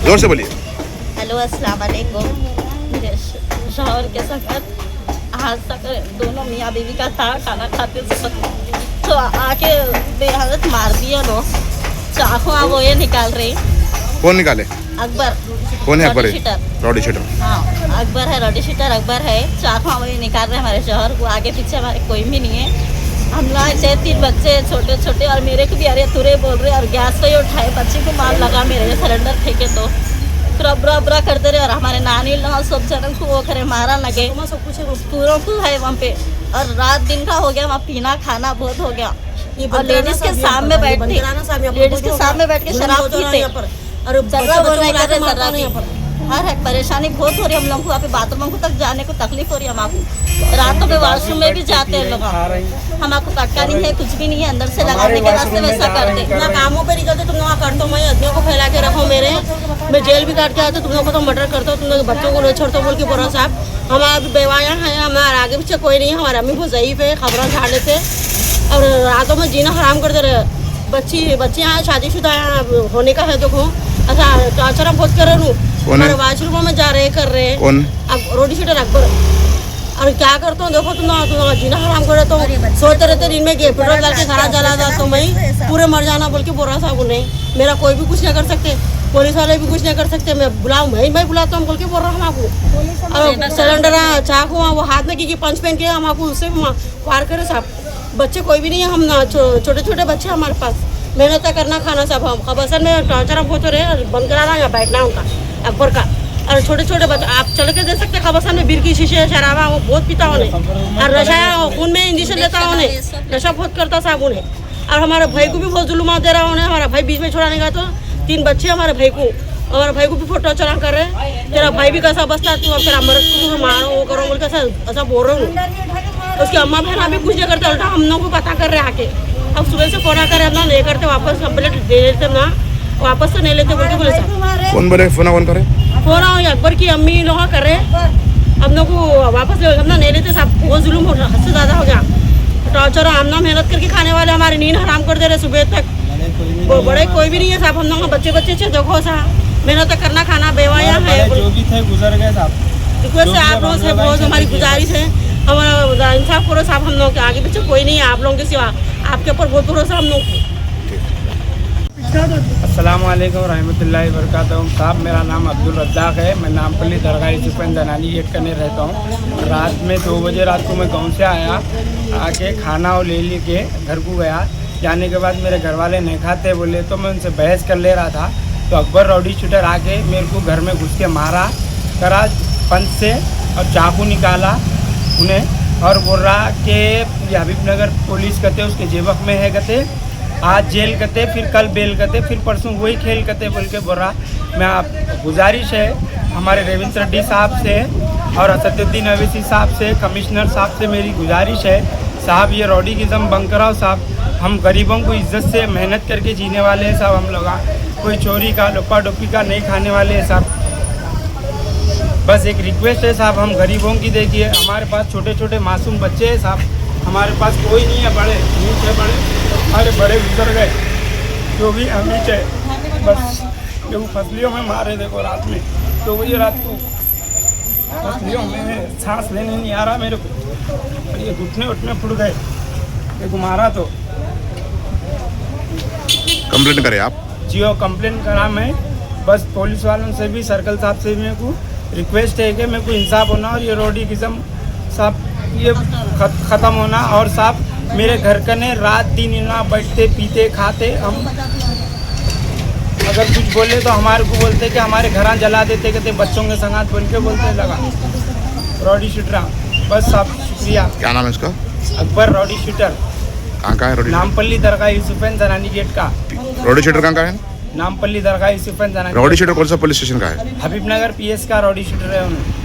जोर से बोलिए। हेलो अस्सलाम वालेकुम। मेरे शौहर के साथ आज तक दोनों मियाँ बीवी का था, खाना खाते वक्त तो आके बेहालत मार दिया लोग। चाकू वो ये निकाल रही। कौन निकाले? अकबर। कौन है अकबर? रॉडी शीटर। हाँ अकबर है, रॉडी शीटर अकबर है। चाकू वो ये निकाल रहे हमारे शौहर को। आगे पीछे हमारे कोई भी नहीं है। हम लोग से 3 बच्चे छोटे छोटे और मेरे को भी अरे तुरे बोल रहे और गैस पे ही उठाए बच्चे को मार लगा मेरे सिलेंडर फेंके तो फिर अबरा करते रहे और हमारे नानी लोग सब जनों को वो करे मारा लगे। पूरों को है वहाँ पे और रात दिन का हो गया वहाँ पीना खाना बहुत हो गया। और लेडीज के सामने बैठ के शराब पीते और हर एक परेशानी बहुत हो रही है हम लोग को। वहाँ पे बाथरूम को तक जाने को तकलीफ हो रही है हमको। रातों में वॉशरूम में भी जाते हैं लोग। हमको कटका नहीं है, कुछ भी नहीं है, अंदर से लगाने के रास्ते वैसा कर दे। ना कामों पे निकलते तुम लोग करते हो, मैं आदमियों को फैला के रखो मेरे। मैं जेल भी काट के आते तुम लोग को तो मर्डर करते हो, तुम लोग बच्चों को नहीं छोड़ते बोल के बोलो साहब। हमारा बेवाया है, हमारे आगे पीछे कोई नहीं है। हमारे अम्मी बहुत ज़ईफ है, खबरों झाड़ने से और रातों में जीना हराम करते रहे। बच्चियाँ शादीशुदा होने का है देखो। अच्छा टॉर्चर बहुत कर रहे हूँ। हमारे वाशरूमों में जा रहे कर रहे। कौन? रॉडी शीटर अकबर। और क्या करता हूँ देखो तुम जीना हराम कर रहे तो सोते रहते दिन में पेट्रोल डाल के खाना जला था तो मैं पूरे मर जाना बोल के बोल रहा था उन्हें। मेरा कोई भी कुछ नहीं कर सकते, पुलिस वाले भी कुछ नहीं कर सकते। मैं बुलाऊँ मैं बुलाता हूँ बोल के बोल रहा हूँ आपको। और सिलेंडर चाकू वो हाथ में की पंच पहन के हम आपको उससे पार करे साहब। बच्चे कोई भी नहीं है, हम छोटे छोटे बच्चे हमारे पास। मेहनत करना खाना सब हम खबरसन में टॉर्चर हम होते रहे बंद कराना या बैठना उनका अकबर का। और छोटे छोटे बच्चे आप चल के दे सकते खबरसन में बीर की शीशे शराबा वो बहुत पीता उन्हें और नशा खून में इंजेक्शन लेता उन्हें, नशा बहुत करता साहब उन्हें। और हमारे भाई को भी बहुत जुलूम दे रहा उन्हें। हमारा भाई बीच में छोड़ाने का तो 3 बच्चे हमारे भाई को भी फोटो चला कर रहे। तेरा भाई भी कैसा बसता तू तेरा मर्द को मारो वो करो बोल के ऐसा बोल रहा हूँ। उसकी अम्मा बहना भी कुछ नहीं करते, उल्टा हम लोग को पता कर रहे आके। अब सुबह से फोन कर ना नहीं करते, वापस कंप्लेंट दे देते ना, वापस तो नहीं लेते बोल के बोले साहब। कौन बोले? फोन करे? फोन अकबर की अम्मी लोग कर रहे। हम लोग को वापस अपना नहीं लेते साहब। बहुत जुल्म हो रहा, हद से ज़्यादा हो गया। टॉर्चर हम ना मेहनत करके खाने वाले हमारी नींद हराम कर दे रहे सुबह तक। वो बड़े कोई भी नहीं है साहब। हम लोग बच्चे से देखो साहब मेहनत करना खाना बेवाया है। जो भी थे गुजर गए साहब। रिक्वेस्ट है आप लोगों से, बहुत हमारी गुजारिश है हमारा इंसाफ करो साहब। हम लोग के आगे पीछे कोई नहीं है आप लोगों के सिवा, आपके ऊपर बहुत भरोसा हम लोग को। अस्सलाम वालेकुम रहमतुल्लाहि व बरकातहू। साहब मेरा नाम अब्दुल रज़्ज़ाक़ है। मैं नामपल्ली दरगाह यूसुफ़गंज जनानी गेट करने रहता हूँ। रात में 2 बजे रात को मैं गाँव से आया, आके खाना और ले के घर को गया। जाने के बाद मेरे घर वाले नहीं खाते बोले तो मैं उनसे बहस कर ले रहा था तो अकबर रॉडी शूटर आके मेरे को घर में घुस के मारा करा पंच से और चाकू निकाला उन्हें और बोल रहा कि हबीबनगर पुलिस कहते उसके जेबक में है कहते, आज जेल कहते, फिर कल बेल कहते, फिर परसों वही खेल कहते बोल के बोल रहा। मैं आप गुजारिश है हमारे रेवंत रेड्डी साहब से और असदुद्दीन अवैसी साहब से, कमिश्नर साहब से मेरी गुजारिश है साहब ये रॉडीगिज़म बंद कराओ साहब। हम गरीबों को इज्जत से मेहनत करके जीने वाले हैं साहब। हम लोग कोई चोरी का लुक्का डुप्पी का नहीं खाने वाले हैं साहब। बस एक रिक्वेस्ट है साहब, हम गरीबों की देखिए, हमारे पास छोटे छोटे मासूम बच्चे हैं साहब, हमारे पास कोई नहीं है। बड़े नीचे बड़े हमारे बड़े गुजर गए जो भी हम नीचे बस जो फसलियों में मारे देखो रात में 2 बजे रात को फसलियों में सांस लेने नहीं आ रहा मेरे को। ये घुटने उठने फुट गए देखो मारा तो। कंप्लेंट करें आप? जी हो कंप्लेंट करा मैं। बस पुलिस वालों से भी सर्कल साहब से भी मेरे को रिक्वेस्ट है कि मेरे को इंसाफ होना और ये रॉडीगिज़म साहब ये ख़त्म होना। और साहब मेरे घर कने रात दिन ना बैठते पीते खाते, हम अगर कुछ बोले तो हमारे को बोलते कि हमारे घर जला देते कहते बच्चों के संगात बोल के बोलते लगा रॉडी शूटर। बस साहब शुक्रिया। क्या नाम है इसका? Akbar rowdy shooter. कहाँ का है रॉडी? नामपल्ली दरगाह यूसुफ़गंज जनानी गेट का। रॉडी शूटर कहाँ का है? नामपल्ली दरगाह यूसुफ़गंज जनानी। रॉडी शूटर कौन सा पुलिस स्टेशन का है? हबीबनगर PS का रॉडी शूटर है उन्हें।